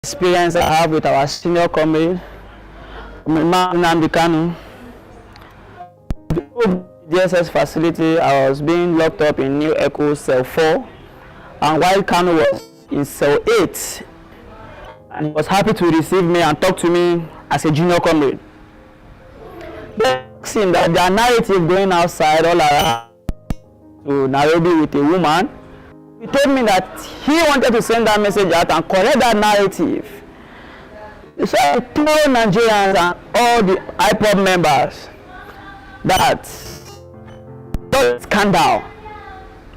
Experience I have with our senior comrade, Mazi Nnamdi Kanu. The DSS facility, I was being locked up in New Echo Cell 4, and while Kanu was in Cell 8, and he was happy to receive me and talk to me as a junior comrade. Then I asked him that their narrative going outside all around to Nairobi with a woman. He told me that he wanted to send that message out and correct that narrative. So I told Nigerians and all the IPOB members that the scandal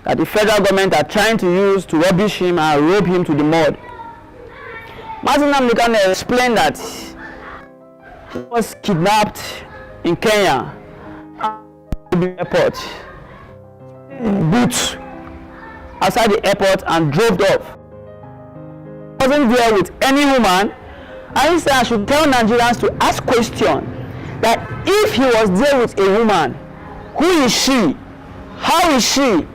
that the federal government are trying to use to rubbish him and rope him to the mud. Mazi Nnamdi Kanu explained that he was kidnapped in Kenya at the airport, boots outside the airport, and drove off. He wasn't there with any woman, and he said I should tell Nigerians to ask questions that if he was there with a woman, who is she, how is she,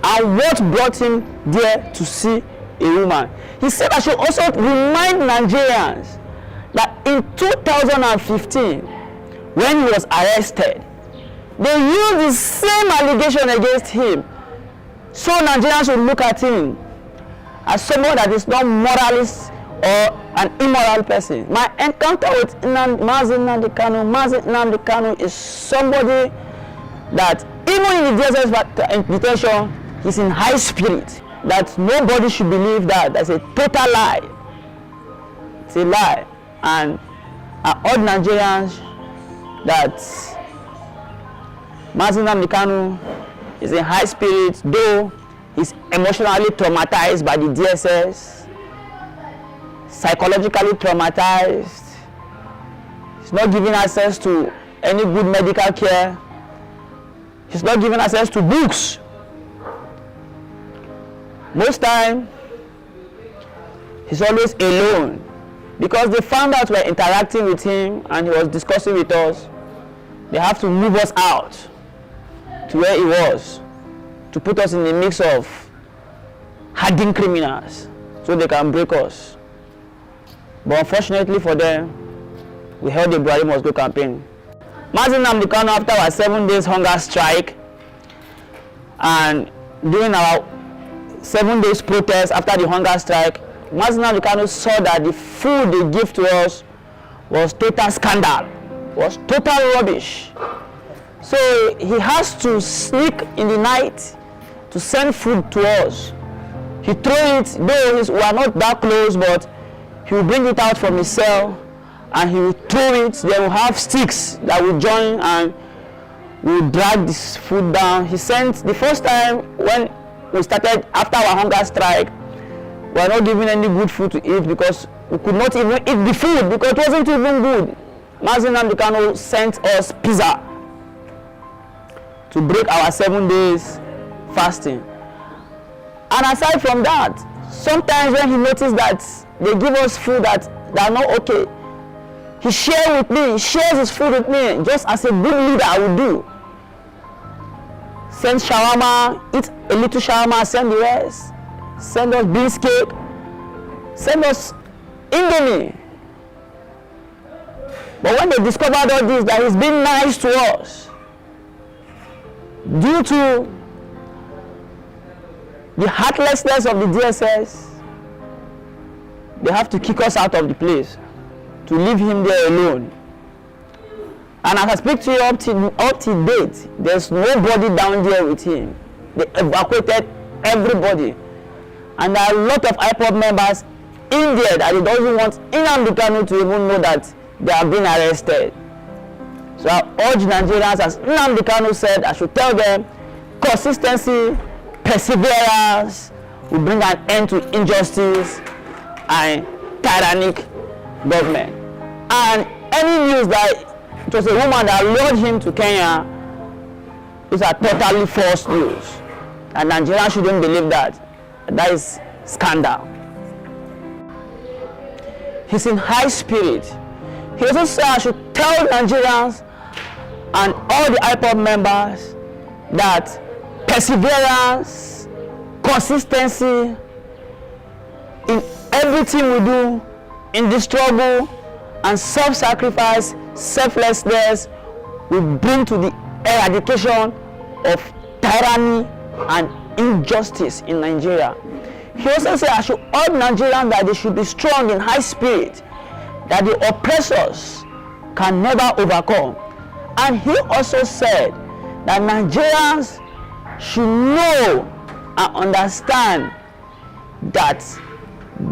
and what brought him there to see a woman. He said I should also remind Nigerians that in 2015, when he was arrested, they used the same allegation against him. So Nigerians will look at him as someone that is not moralist or an immoral person. My encounter with Mazi Nnamdi Kanu is somebody that even in the DSS detention, he's in high spirit. That nobody should believe that. That's a total lie. It's a lie. And I urge Nigerians that Mazi Nnamdi Kanu is in high spirits, though he's emotionally traumatized by the DSS, psychologically traumatized. He's not given access to any good medical care. He's not given access to books. Most time, he's always alone because they found out we're interacting with him and he was discussing with us. They have to move us out to where he was, to put us in the mix of hardened criminals so they can break us. But unfortunately for them, we held the Buhari Must Go campaign. Mazi Nnamdi Kanu, after our 7 days hunger strike and during our 7 days protest after the hunger strike, Mazi Nnamdi Kanu saw that the food they give to us was total scandal, was total rubbish. So he has to sneak in the night to send food to us. He threw it, though we are not that close, but he will bring it out from his cell and he will throw it. Then we'll have sticks that will join and we'll drag this food down. He sent, the first time when we started after our hunger strike, we were not given any good food to eat because we could not even eat the food because it wasn't even good. Mazi Nnamdi Kanu sent us pizza to break our 7 days fasting. And aside from that, sometimes when he noticed that they give us food that are not okay, he shares his food with me, just as a good leader I would do. Send shawarma, eat a little shawarma, send the rest. Send us beans cake, send us indomie. But when they discovered all this, that he's been nice to us, due to the heartlessness of the DSS, they have to kick us out of the place, to leave him there alone. And as I speak to you up to date, there's nobody down there with him. They evacuated everybody. And there are a lot of IPOB members in there that they don't want Nnamdi Kanu to even know that they have been arrested. So I urge Nigerians, as Nnamdi Kanu said, I should tell them, consistency, perseverance will bring an end to injustice and tyrannic government. And any news that it was a woman that lured him to Kenya is a totally false news. And Nigerians shouldn't believe that. That is scandal. He's in high spirit. He also said I should tell Nigerians and all the IPOB members that perseverance, consistency in everything we do in the struggle and self-sacrifice, selflessness will bring to the eradication of tyranny and injustice in Nigeria. He also said, I should urge Nigerians that they should be strong in high spirit, that the oppressors can never overcome. And he also said that Nigerians should know and understand that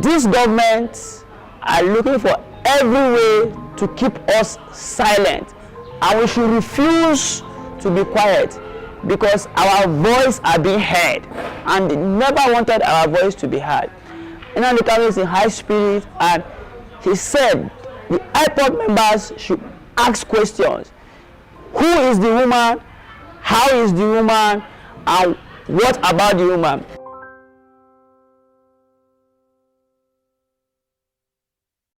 these governments are looking for every way to keep us silent, and we should refuse to be quiet because our voice are being heard, and they never wanted our voice to be heard. Nnamdi Kanu is in high spirit, and he said the IPOD members should ask questions. Who is the woman? How is the woman? And what about the woman?